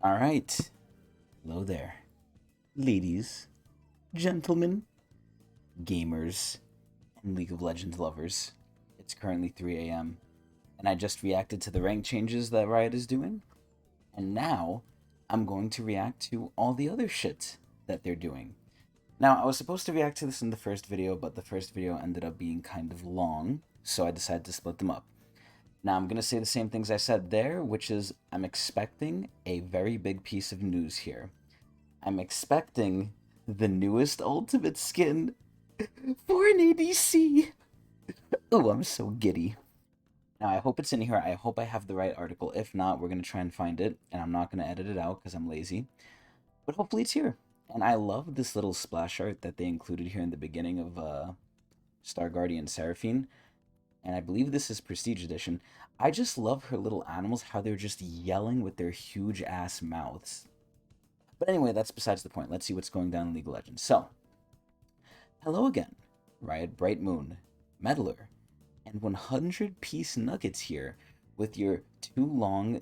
All right. Hello there. Ladies, gentlemen, gamers, and League of Legends lovers. It's currently 3 a.m., and I just reacted to the rank changes that Riot is doing, and now I'm going to react to all the other shit that they're doing. Now, I was supposed to react to this in the first video, but the first video ended up being kind of long, so I decided to split them up. Now, I'm going to say the same things I said there, which is I'm expecting a very big piece of news here. I'm expecting the newest ultimate skin for an ADC. Oh, I'm so giddy. Now, I hope it's in here. I hope I have the right article. If not, we're going to try and find it, and I'm not going to edit it out because I'm lazy. But hopefully it's here. And I love this little splash art that they included here in the beginning of Star Guardian Seraphine. And I believe this is Prestige Edition. I just love her little animals, how they're just yelling with their huge ass mouths. But anyway, that's besides the point. Let's see what's going down in League of Legends. So, hello again, Riot Bright Moon, Meddler, and 100-piece nuggets here with your too long,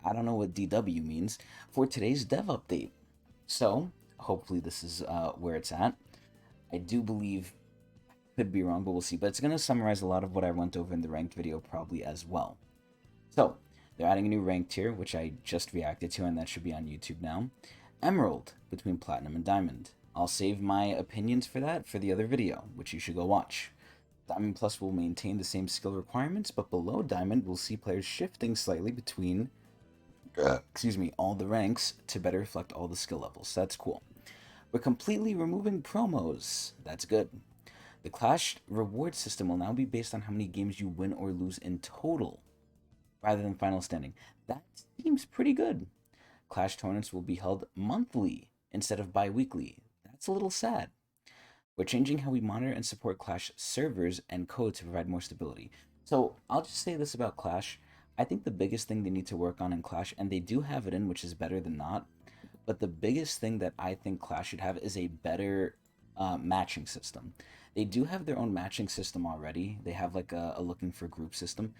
I don't know what DW means, for today's dev update. So, hopefully this is where it's at. I do believe, could be wrong, but we'll see. But it's going to summarize a lot of what I went over in the ranked video probably as well. So, they're adding a new ranked tier, which I just reacted to, and that should be on YouTube now. Emerald, between Platinum and Diamond. I'll save my opinions for that for the other video, which you should go watch. Diamond Plus will maintain the same skill requirements, but below Diamond, we'll see players shifting slightly between, all the ranks to better reflect all the skill levels. So that's cool. We're completely removing promos. That's good. The Clash reward system will now be based on how many games you win or lose in total, rather than final standing. That seems pretty good. Clash tournaments will be held monthly instead of bi-weekly. That's a little sad. We're changing how we monitor and support Clash servers and code to provide more stability. So I'll just say this about Clash. I think the biggest thing they need to work on in Clash, and they do have it in, which is better than not, but the biggest thing that I think Clash should have is a better matching system. They do have their own matching system already. They have like a looking for group system.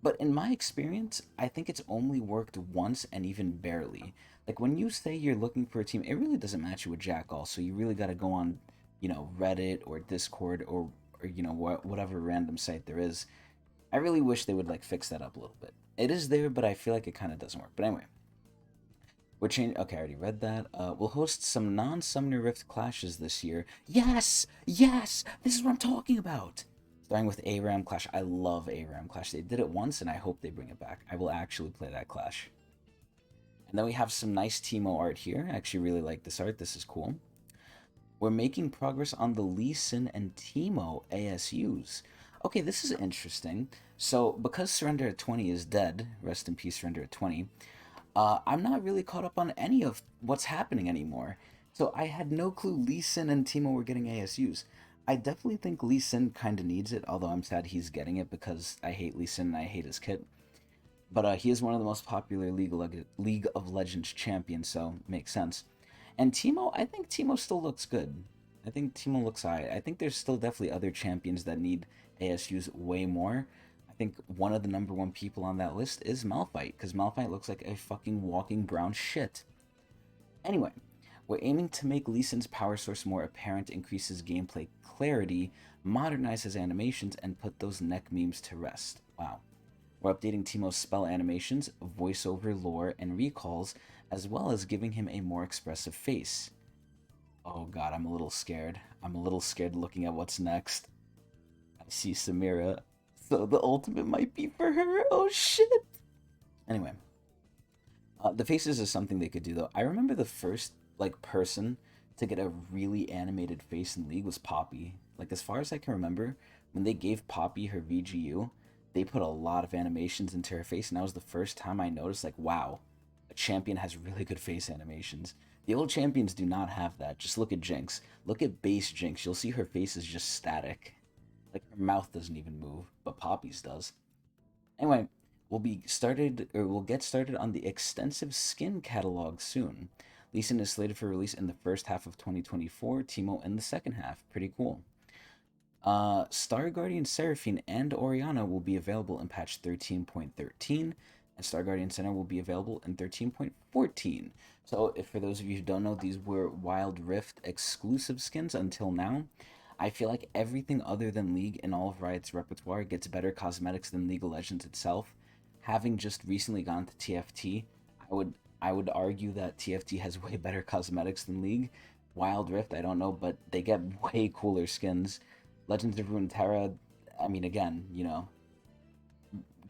But in my experience, I think it's only worked once and even barely. Like when you say you're looking for a team, it really doesn't match you with Jack All. So you really got to go on, Reddit or Discord or whatever random site there is. I really wish they would like fix that up a little bit. It is there, but I feel like it kind of doesn't work. But anyway, we're changing. Okay, I already read that. We'll host some non-Summoner Rift clashes this year. Yes, yes, this is what I'm talking about. Starting with ARAM Clash. I love ARAM Clash. They did it once, and I hope they bring it back. I will actually play that Clash. And then we have some nice Teemo art here. I actually really like this art. This is cool. We're making progress on the Lee Sin and Teemo ASUs. Okay, this is interesting. So, because Surrender at 20 is dead, rest in peace, Surrender at 20, I'm not really caught up on any of what's happening anymore. So I had no clue Lee Sin and Teemo were getting ASUs. I definitely think Lee Sin kind of needs it, although I'm sad he's getting it because I hate Lee Sin and I hate his kit. But he is one of the most popular League of Legends champions, so makes sense. And Teemo, I think Teemo still looks good. I think Teemo looks high. I think there's still definitely other champions that need ASUs way more. I think one of the number one people on that list is Malphite, because Malphite looks like a fucking walking brown shit. Anyway, we're aiming to make Lee Sin's power source more apparent, increases gameplay clarity, modernizes animations, and put those neck memes to rest. Wow. We're updating Teemo's spell animations, voiceover lore, and recalls, as well as giving him a more expressive face. Oh god, I'm a little scared. I'm a little scared looking at what's next. I see Samira, so the ultimate might be for her. Oh shit! Anyway, the faces is something they could do though. I remember the first like person to get a really animated face in League was Poppy. Like as far as I can remember, when they gave Poppy her VGU, they put a lot of animations into her face, and that was the first time I noticed like, wow, a champion has really good face animations. The old champions do not have that. Just look at Jinx. Look at base Jinx. You'll see her face is just static. Like her mouth doesn't even move, but Poppy's does. Anyway, we'll get started on the extensive skin catalog soon. Lee Sin is slated for release in the first half of 2024, Teemo in the second half. Pretty cool. Star Guardian Seraphine and Orianna will be available in patch 13.13. and Star Guardian Center will be available in 13.14. So, if for those of you who don't know, these were Wild Rift exclusive skins until now. I feel like everything other than League in all of Riot's repertoire gets better cosmetics than League of Legends itself. Having just recently gone to TFT, I would argue that TFT has way better cosmetics than League. Wild Rift, I don't know, but they get way cooler skins. Legends of Runeterra, I mean, again,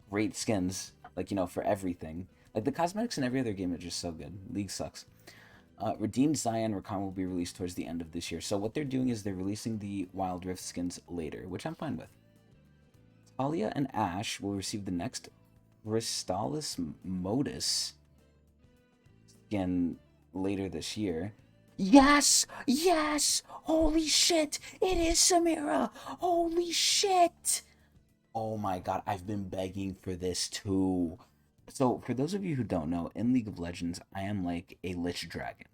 great skins, like, for everything. Like, the cosmetics in every other game are just so good. League sucks. Redeemed Zion Rakan will be released towards the end of this year. So what they're doing is they're releasing the Wild Rift skins later, which I'm fine with. Talia and Ashe will receive the next Crystallis Modus skin later this year. Yes! Yes! Holy shit! It is Samira! Holy shit! Oh my god, I've been begging for this too. So, for those of you who don't know, in League of Legends, I am like a Lich Dragon.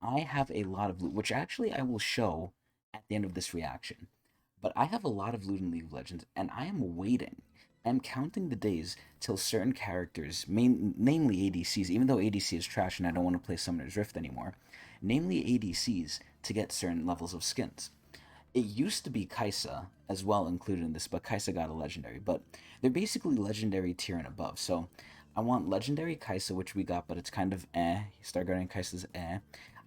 I have a lot of loot, which actually I will show at the end of this reaction. But I have a lot of loot in League of Legends, and I am waiting. I'm counting the days till certain characters, namely ADCs, even though ADC is trash and I don't want to play Summoner's Rift anymore, namely ADCs, to get certain levels of skins. It used to be Kaisa as well included in this, but Kaisa got a legendary. But they're basically legendary tier and above. So I want legendary Kaisa, which we got, but it's kind of eh. Star Guardian Kaisa's eh.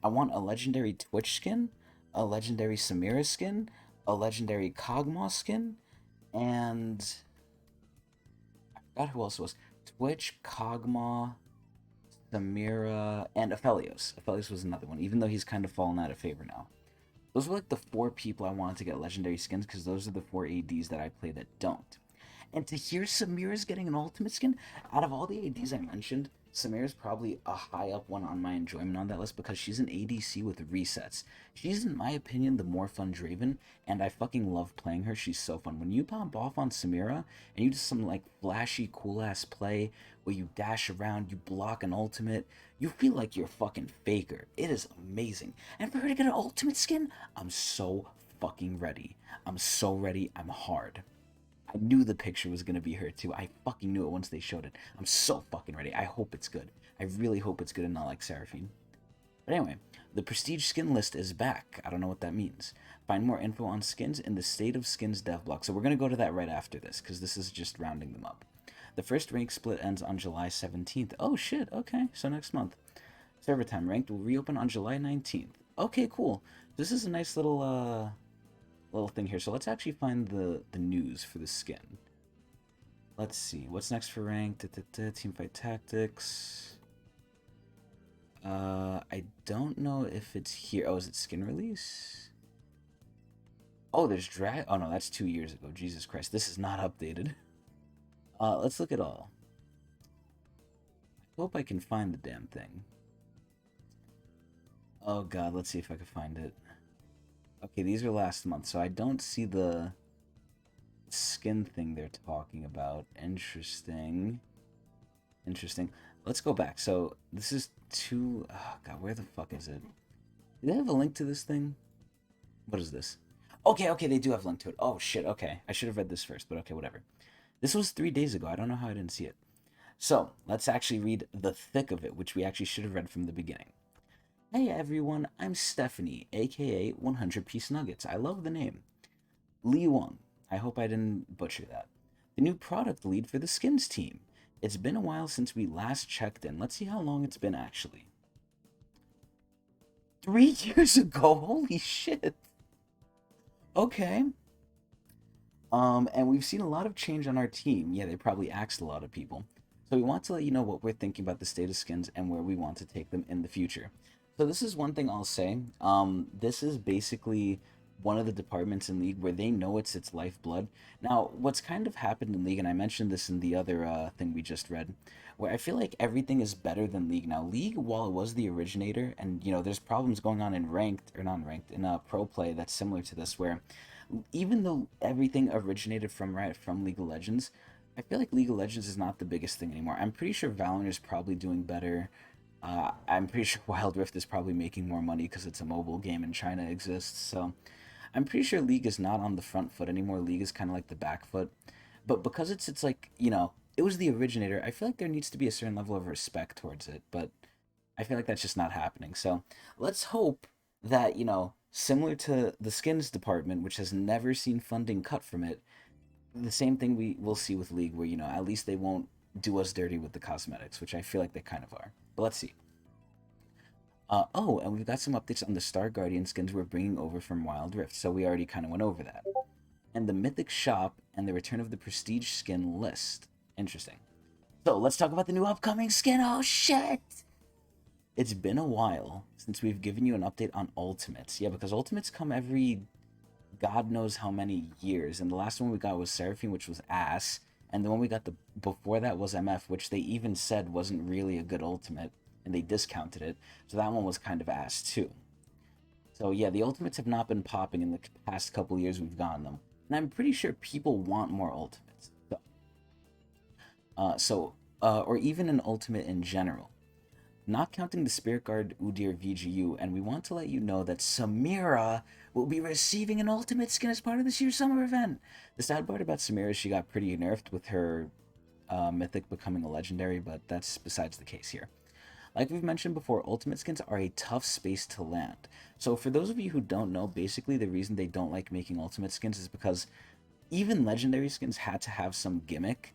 I want a legendary Twitch skin, a legendary Samira skin, a legendary Kog'Maw skin, and I forgot who else it was. Twitch, Kog'Maw, Samira, and Aphelios. Aphelios was another one, even though he's kind of fallen out of favor now. Those were like the four people I wanted to get legendary skins because those are the four ADs that I play that don't. And to hear Samira's getting an ultimate skin, out of all the ADs I mentioned, Samira's probably a high up one on my enjoyment on that list because she's an ADC with resets. She's, in my opinion, the more fun Draven, and I fucking love playing her. She's so fun. When you pop off on Samira and you do some like flashy, cool ass play where you dash around, you block an ultimate, you feel like you're fucking Faker. It is amazing. And for her to get an ultimate skin, I'm so fucking ready. I'm so ready. I'm hard. I knew the picture was gonna be her too. I fucking knew it once they showed it. I'm so fucking ready. I hope it's good. I really hope it's good and not like Seraphine. But anyway, the Prestige skin list is back. I don't know what that means. Find more info on skins in the State of Skins dev blog. So we're gonna go to that right after this, because this is just rounding them up. The first rank split ends on July 17th. Oh shit, okay, so next month. Server time ranked will reopen on July 19th. Okay, cool. This is a nice little thing here. So let's actually find the news for the skin. Let's see. What's next for rank? Teamfight Tactics. I don't know if it's here. Oh, is it skin release? Oh, there's drag. Oh no, that's 2 years ago. Jesus Christ, this is not updated. Let's look at all. I hope I can find the damn thing. Oh god, let's see if I can find it. Okay, these are last month, so I don't see the skin thing they're talking about. Interesting. Interesting. Let's go back. So, this is two... Oh, God, where the fuck is it? Do they have a link to this thing? What is this? Okay, okay, they do have a link to it. Oh, shit, okay. I should have read this first, but okay, whatever. This was 3 days ago. I don't know how I didn't see it. So, let's actually read the thick of it, which we actually should have read from the beginning. Hey everyone, I'm Stephanie, aka 100 Piece Nuggets. I love the name. Li Wang. I hope I didn't butcher that. The new product lead for the skins team. It's been a while since we last checked in. Let's see how long it's been actually. 3 years ago? Holy shit. Okay. And we've seen a lot of change on our team. Yeah, they probably axed a lot of people. So we want to let you know what we're thinking about the state of skins and where we want to take them in the future. So this is one thing I'll say. This is basically one of the departments in League where they know it's its lifeblood. Now, what's kind of happened in League, and I mentioned this in the other thing we just read, where I feel like everything is better than League. Now, League, while it was the originator, and there's problems going on in ranked or non-ranked in pro play that's similar to this, where even though everything originated from League of Legends, I feel like League of Legends is not the biggest thing anymore. I'm pretty sure Valorant is probably doing better. I'm pretty sure Wild Rift is probably making more money because it's a mobile game and China exists. So I'm pretty sure League is not on the front foot anymore. League is kind of like the back foot. But because it's like, it was the originator. I feel like there needs to be a certain level of respect towards it, but I feel like that's just not happening. So let's hope that, similar to the skins department, which has never seen funding cut from it, the same thing we will see with League, where, at least they won't do us dirty with the cosmetics, which I feel like they kind of are. But let's see. Oh, and we've got some updates on the Star Guardian skins we're bringing over from Wild Rift, so we already kind of went over that. And the Mythic Shop and the return of the Prestige skin list. Interesting. So let's talk about the new upcoming skin. Oh shit! It's been a while since we've given you an update on Ultimates. Yeah, because Ultimates come every God knows how many years, and the last one we got was Seraphine, which was ass, and the one we got before that was MF, which they even said wasn't really a good ultimate, and they discounted it, so that one was kind of ass too. So yeah, the ultimates have not been popping in the past couple years we've gotten them, and I'm pretty sure people want more ultimates. Or even an ultimate in general. Not counting the Spirit Guard Udyr VGU, and we want to let you know that Samira will be receiving an ultimate skin as part of this year's summer event. The sad part about Samira is she got pretty nerfed with her mythic becoming a legendary, but that's besides the case here. Like we've mentioned before, ultimate skins are a tough space to land. So for those of you who don't know, basically the reason they don't like making ultimate skins is because even legendary skins had to have some gimmick,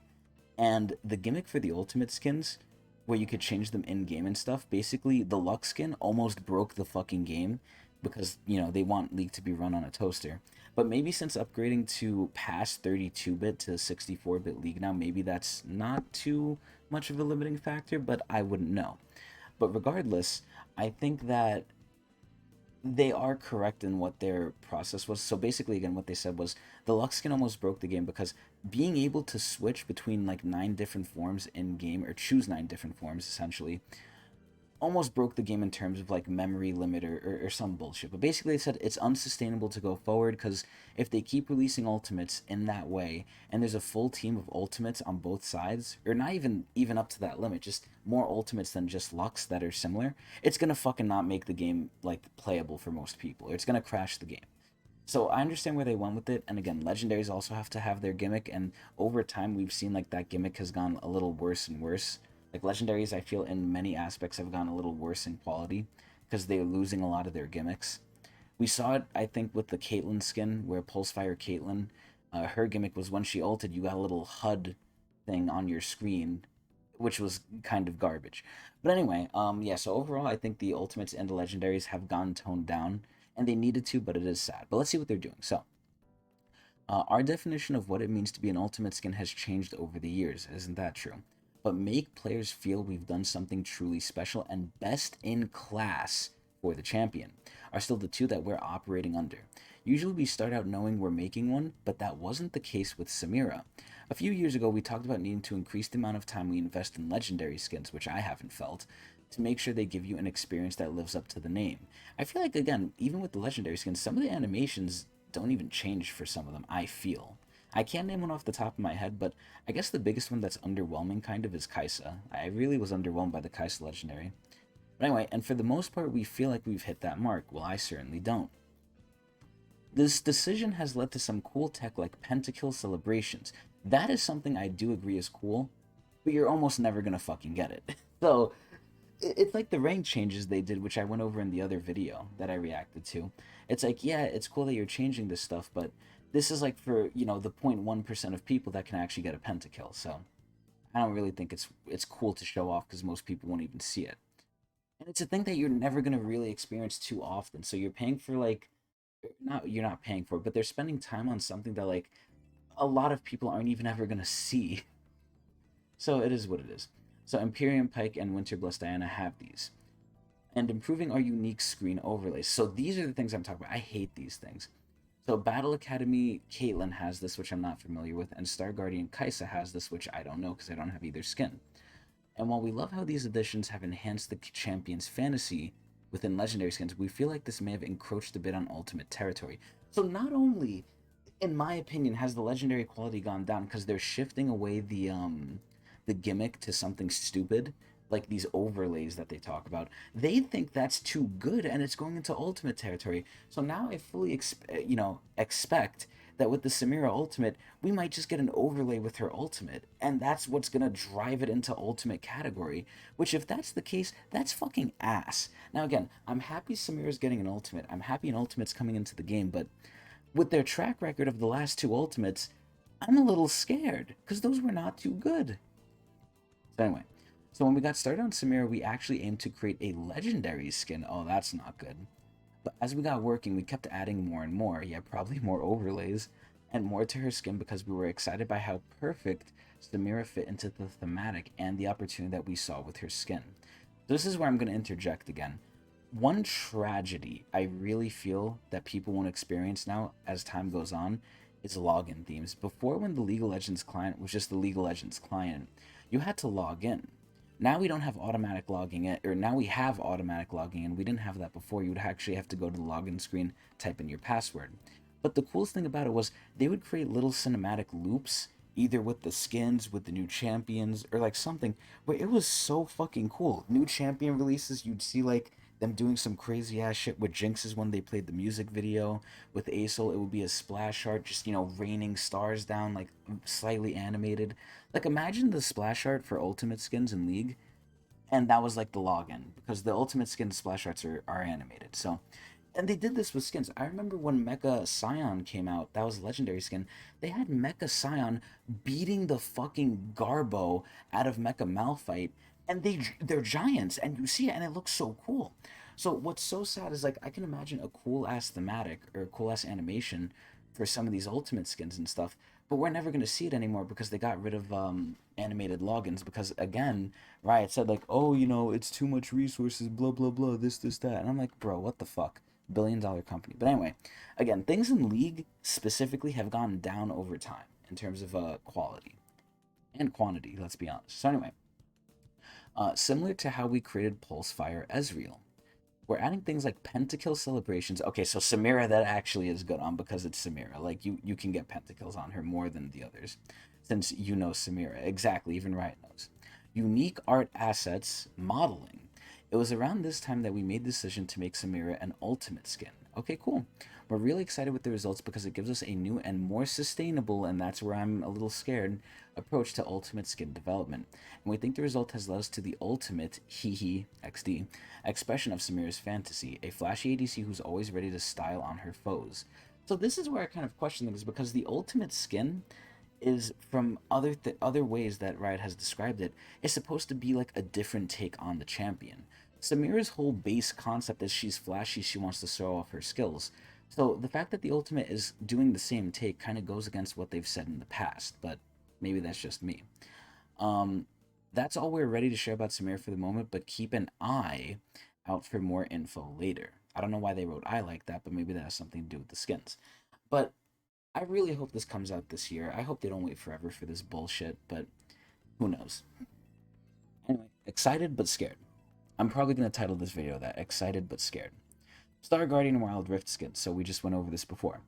and the gimmick for the ultimate skins, where you could change them in game and stuff, basically the luck skin almost broke the fucking game because, they want League to be run on a toaster. But maybe since upgrading to past 32-bit to 64-bit League now, maybe that's not too much of a limiting factor, but I wouldn't know. But regardless, I think that they are correct in what their process was. So basically, again, what they said was the luck skin almost broke the game because being able to switch between like 9 different forms in game, or choose 9 different forms essentially, almost broke the game in terms of like memory limit or some bullshit. But basically, they said it's unsustainable to go forward because if they keep releasing ultimates in that way, and there's a full team of ultimates on both sides, or not even up to that limit, just more ultimates than just Lux that are similar, it's gonna fucking not make the game like playable for most people. Or it's gonna crash the game. So I understand where they went with it, and again, legendaries also have to have their gimmick, and over time we've seen like that gimmick has gone a little worse and worse. Like legendaries, I feel in many aspects have gone a little worse in quality because they're losing a lot of their gimmicks. We saw it, I think, with the Caitlyn skin, where Pulsefire Caitlyn, her gimmick was when she ulted, you got a little HUD thing on your screen, which was kind of garbage. But anyway, yeah. So overall, I think the ultimates and the legendaries have gone toned down, and they needed to, but it is sad. But let's see what they're doing. So, our definition of what it means to be an ultimate skin has changed over the years. Isn't that true? But make players feel we've done something truly special and best in class for the champion are still the two that we're operating under. Usually we start out knowing we're making one, but that wasn't the case with Samira. A few years ago, we talked about needing to increase the amount of time we invest in legendary skins, which I haven't felt, to make sure they give you an experience that lives up to the name. I feel like, again, even with the legendary skins, some of the animations don't even change for some of them, I feel. I can't name one off the top of my head, but I guess the biggest one that's underwhelming kind of is Kaisa. I really was underwhelmed by the Kaisa legendary. But anyway, and for the most part, we feel like we've hit that mark. Well, I certainly don't. This decision has led to some cool tech like pentakill celebrations. That is something I do agree is cool, but you're almost never gonna fucking get it. So, it's like the rank changes they did, which I went over in the other video that I reacted to. It's like, yeah, it's cool that you're changing this stuff, but this is like for, the 0.1% of people that can actually get a pentakill, so I don't really think it's cool to show off because most people won't even see it. And it's a thing that you're never gonna really experience too often. So you're paying for like, not you're not paying for it, but they're spending time on something that like a lot of people aren't even ever gonna see. So it is what it is. So Imperium Pike and Winterblessed Diana have these. And improving our unique screen overlays. So these are the things I'm talking about. I hate these things. So Battle Academy Caitlyn has this, which I'm not familiar with, and Star Guardian Kaisa has this, which I don't know because I don't have either skin. And while we love how these additions have enhanced the champion's fantasy within legendary skins, we feel like this may have encroached a bit on ultimate territory. So not only, in my opinion, has the legendary quality gone down because they're shifting away the gimmick to something stupid, like these overlays that they talk about. They think that's too good and it's going into ultimate territory. So now I fully expect that with the Samira ultimate, we might just get an overlay with her ultimate, and that's what's gonna drive it into ultimate category, which if that's the case, that's fucking ass. Now again, I'm happy Samira's getting an ultimate, I'm happy an ultimate's coming into the game, but with their track record of the last two ultimates, I'm a little scared, because those were not too good. So anyway, so when we got started on Samira, we actually aimed to create a legendary skin. Oh, that's not good. But as we got working, we kept adding more and more, yeah, probably more overlays, and more to her skin because we were excited by how perfect Samira fit into the thematic and the opportunity that we saw with her skin. This is where I'm going to interject again. One tragedy I really feel that people won't experience now as time goes on is login themes. Before, when the League of Legends client was just the League of Legends client, you had to log in. Now we don't have automatic logging in, or now we have automatic logging in. We didn't have that before. You would actually have to go to the login screen, type in your password. But the coolest thing about it was they would create little cinematic loops, either with the skins, with the new champions, or like something, where it was so fucking cool. New champion releases, you'd see like them doing some crazy ass shit with Jinx's when they played the music video. With Acel, it would be a splash art, just, you know, raining stars down, like slightly animated. Like imagine the splash art for Ultimate skins in League, and that was like the login, because the Ultimate skin splash arts are animated. So, and they did this with skins. I remember when Mecha Scion came out, that was a legendary skin. They had Mecha Scion beating the fucking Garbo out of Mecha Malphite, and they're giants, and you see it, and it looks so cool. So what's so sad is like I can imagine a cool ass thematic or a cool ass animation for some of these Ultimate skins and stuff, but we're never gonna see it anymore because they got rid of animated logins, because again, Riot said like, oh, you know, it's too much resources, blah blah blah, this that, and I'm like, bro, what the fuck? Billion-dollar company. But anyway, again, things in League specifically have gone down over time in terms of quality and quantity. Let's be honest. So anyway, similar to how we created Pulsefire Ezreal, we're adding things like pentakill celebrations. Okay, so Samira, that actually is good on, because it's Samira. Like you can get pentakills on her more than the others, since you know Samira exactly. Even Riot knows. Unique art assets modeling. It was around this time that we made the decision to make Samira an ultimate skin. Okay, cool. We're really excited with the results because it gives us a new and more sustainable, and that's where I'm a little scared, approach to ultimate skin development. And we think the result has led us to the ultimate, hee XD, expression of Samira's fantasy, a flashy ADC who's always ready to style on her foes. So this is where I kind of question things, because the ultimate skin is, from other ways that Riot has described it, is supposed to be like a different take on the champion. Samira's whole base concept is she's flashy, she wants to show off her skills. So the fact that the ultimate is doing the same take kind of goes against what they've said in the past, but maybe that's just me. That's all we're ready to share about Samira for the moment, but keep an eye out for more info later. I don't know why they wrote "I" like that, but maybe that has something to do with the skins. But I really hope this comes out this year. I hope they don't wait forever for this bullshit, but who knows. Anyway, excited but scared. I'm probably going to title this video that, excited but scared. Star Guardian Wild Rift skins, so we just went over this before.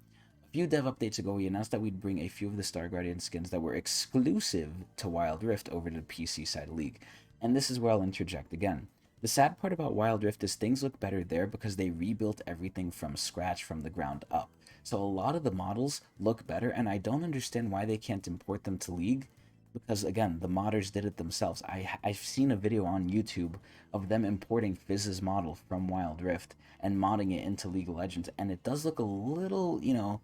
A few dev updates ago, we announced that we'd bring a few of the Star Guardian skins that were exclusive to Wild Rift over to the PC side League, and this is where I'll interject again. The sad part about Wild Rift is things look better there because they rebuilt everything from scratch, from the ground up. So a lot of the models look better, and I don't understand why they can't import them to League, because again, the modders did it themselves. I've seen a video on YouTube of them importing Fizz's model from Wild Rift and modding it into League of Legends, and it does look a little, you know,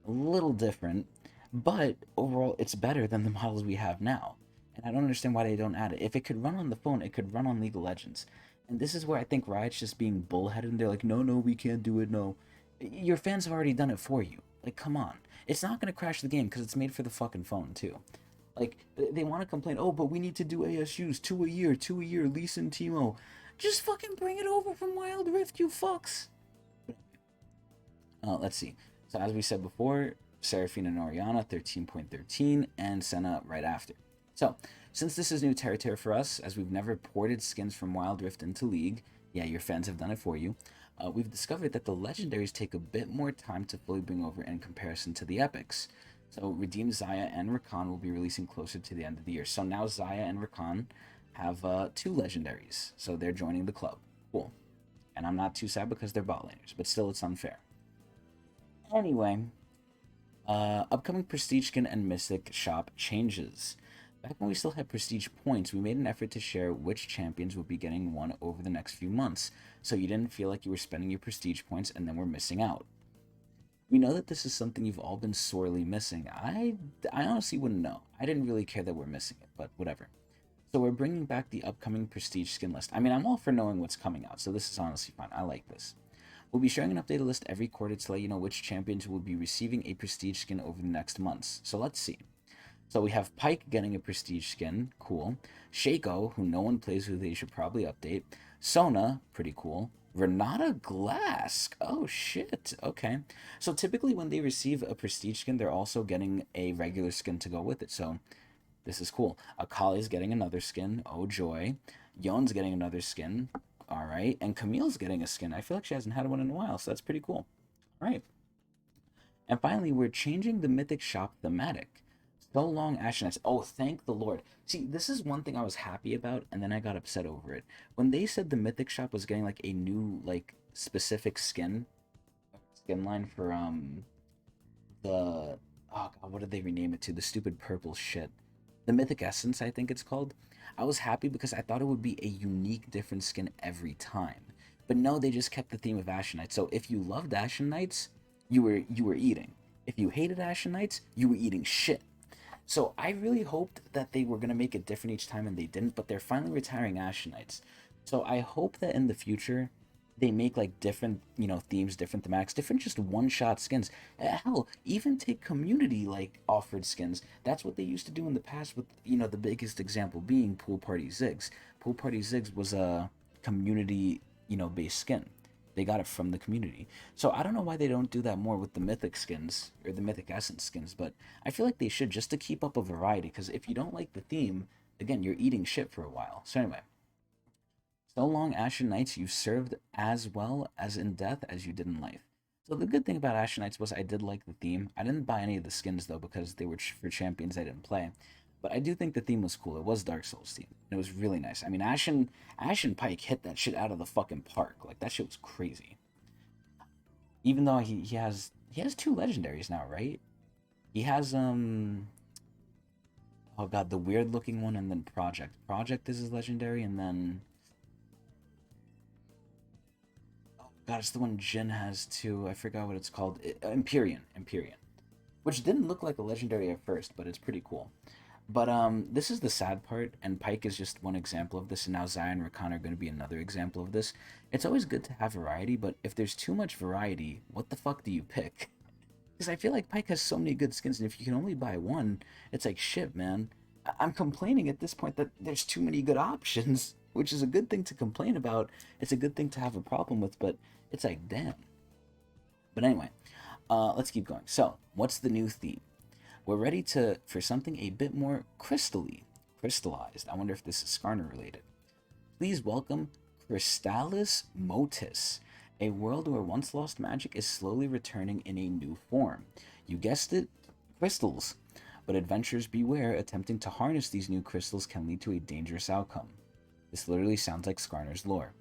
a little different, but overall it's better than the models we have now. And I don't understand why they don't add it. If it could run on the phone, it could run on League of Legends. And this is where I think Riot's just being bullheaded, and they're like, no, we can't do it, no. Your fans have already done it for you. Like, come on. It's not going to crash the game because it's made for the fucking phone, too. Like, they want to complain, oh, but we need to do ASUs, two a year, Lee Sin Timo. Just fucking bring it over from Wild Rift, you fucks. Let's see. So as we said before, Seraphine and Oriana, 13.13, and Senna right after. So, since this is new territory for us, as we've never ported skins from Wild Rift into League, yeah, your fans have done it for you, we've discovered that the legendaries take a bit more time to fully bring over in comparison to the epics. So Redeemed Xayah and Rakan will be releasing closer to the end of the year. So now Xayah and Rakan have two legendaries, so they're joining the club. Cool. And I'm not too sad because they're bot laners, but still it's unfair. Anyway, Upcoming Prestige Skin and Mystic Shop changes. Back when we still had Prestige points, we made an effort to share which champions would be getting one over the next few months, so you didn't feel like you were spending your Prestige points and then were missing out. We know that this is something you've all been sorely missing. I honestly wouldn't know. I didn't really care that we're missing it, but whatever. So we're bringing back the upcoming Prestige skin list. I mean, I'm all for knowing what's coming out, so this is honestly fine. I like this. We'll be sharing an updated list every quarter to let you know which champions will be receiving a Prestige skin over the next months. So let's see. So we have Pike getting a Prestige skin, cool. Shaco, who no one plays, who they should probably update. Sona, pretty cool. Renata Glask, oh shit, okay. So typically when they receive a Prestige skin, they're also getting a regular skin to go with it, so this is cool. Akali's getting another skin, oh joy. Yon's getting another skin, alright. And Camille's getting a skin. I feel like she hasn't had one in a while, so that's pretty cool. Alright. And finally, we're changing the Mythic Shop thematic. So long, Ashenites. Oh, thank the Lord. See, this is one thing I was happy about, and then I got upset over it. When they said the Mythic Shop was getting like a new, like, specific skin line for the oh god, what did they rename it to? The stupid purple shit. The Mythic Essence, I think it's called. I was happy because I thought it would be a unique, different skin every time. But no, they just kept the theme of Ashen Knights. So if you loved Ashen Knights, you were eating. If you hated Ashen Knights, you were eating shit. So I really hoped that they were gonna make it different each time, and they didn't. But they're finally retiring Ashen Knights. So I hope that in the future they make like different, themes, different thematics, different just one-shot skins. Hell, even take community like offered skins. That's what they used to do in the past with, the biggest example being Pool Party Ziggs. Pool Party Ziggs was a community, based skin. They got it from the community. So I don't know why they don't do that more with the mythic skins or the mythic essence skins, but I feel like they should, just to keep up a variety, because if you don't like the theme, again, you're eating shit for a while. So anyway, so long, Ashen Knights, you served as well as in death as you did in life. So the good thing about Ashen Knights was I did like the theme. I didn't buy any of the skins though because they were for champions I didn't play. But I do think the theme was cool. It was Dark Souls theme. It was really nice. I mean, Ashen Pike hit that shit out of the fucking park. Like that shit was crazy. Even though he has two legendaries now, right? He has oh god, the weird looking one, and then Project. Project is his legendary, and then God, it's the one Jin has too. I forgot what it's called. Empyrean. Empyrean. Which didn't look like a legendary at first, but it's pretty cool. But this is the sad part, and Pike is just one example of this, and now Zion and Rakan are going to be another example of this. It's always good to have variety, but if there's too much variety, what the fuck do you pick? Because I feel like Pike has so many good skins, and if you can only buy one, it's like, shit, man. I'm complaining at this point that there's too many good options, which is a good thing to complain about. It's a good thing to have a problem with, but it's like, damn. But anyway, let's keep going. So, what's the new theme? We're ready for something a bit more crystallized. I wonder if this is Skarner related. Please welcome Crystallis Motus, a world where once lost magic is slowly returning in a new form. You guessed it, crystals. But adventurers beware, attempting to harness these new crystals can lead to a dangerous outcome. This literally sounds like Skarner's lore.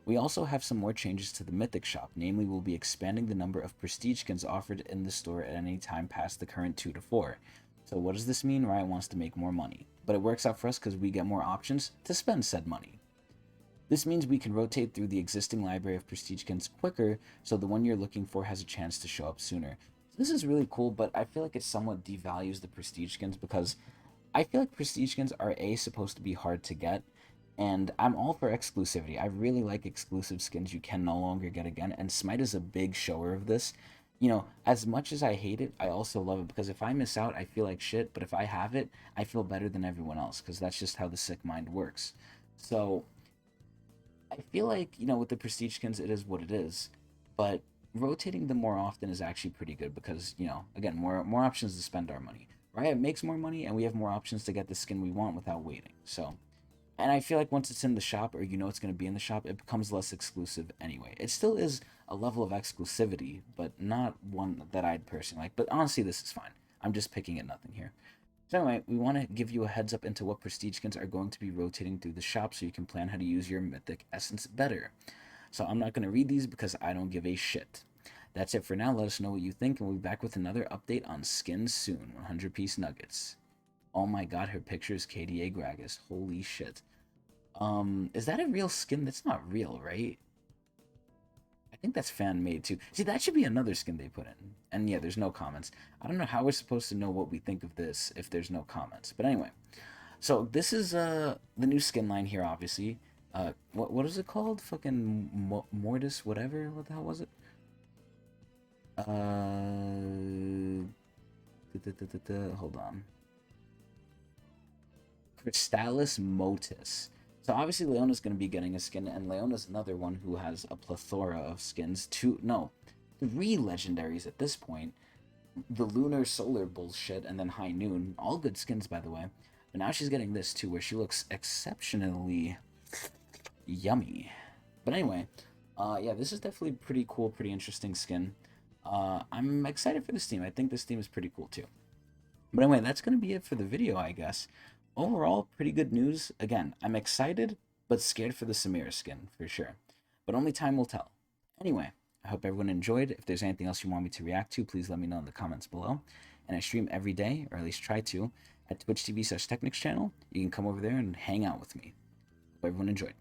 We also have some more changes to the Mythic Shop, namely we'll be expanding the number of prestige skins offered in the store at any time past the current 2 to 4. So what does this mean? Riot wants to make more money. But it works out for us because we get more options to spend said money. This means we can rotate through the existing library of prestige skins quicker, so the one you're looking for has a chance to show up sooner. This is really cool, but I feel like it somewhat devalues the prestige skins because I feel like prestige skins are supposed to be hard to get, and I'm all for exclusivity. I really like exclusive skins you can no longer get again, and Smite is a big shower of this. As much as I hate it, I also love it because if I miss out, I feel like shit, but if I have it, I feel better than everyone else because that's just how the sick mind works. So I feel like, with the prestige skins, it is what it is, but rotating them more often is actually pretty good because, again, more options to spend our money. Riot makes more money, and we have more options to get the skin we want without waiting. So, and I feel like once it's in the shop, or it's going to be in the shop, it becomes less exclusive anyway. It still is a level of exclusivity, but not one that I'd personally like. But honestly, this is fine. I'm just picking at nothing here. So anyway, we want to give you a heads up into what prestige skins are going to be rotating through the shop so you can plan how to use your mythic essence better. So I'm not going to read these because I don't give a shit. That's it for now. Let us know what you think, and we'll be back with another update on skins soon. 100-piece nuggets. Oh my god, her picture is KDA Gragas. Holy shit. Is that a real skin? That's not real, right? I think that's fan made too. See, that should be another skin they put in. And yeah, there's no comments. I don't know how we're supposed to know what we think of this if there's no comments. But anyway, so this is the new skin line here, obviously. What is it called? Fucking Mortis, whatever. What the hell was it? Hold on. Crystallis Motus. So obviously Leona's going to be getting a skin, and Leona's another one who has a plethora of skins. Three legendaries at this point. The Lunar Solar bullshit, and then High Noon. All good skins, by the way. But now she's getting this too, where she looks exceptionally yummy. But anyway, yeah, this is definitely pretty cool, pretty interesting skin. I'm excited for this team. I think this team is pretty cool too. But anyway, that's going to be it for the video, I guess. Overall, pretty good news. Again, I'm excited, but scared for the Samira skin, for sure. But only time will tell. Anyway, I hope everyone enjoyed. If there's anything else you want me to react to, please let me know in the comments below. And I stream every day, or at least try to, at twitch.tv/Tecnics channel. You can come over there and hang out with me. Hope everyone enjoyed.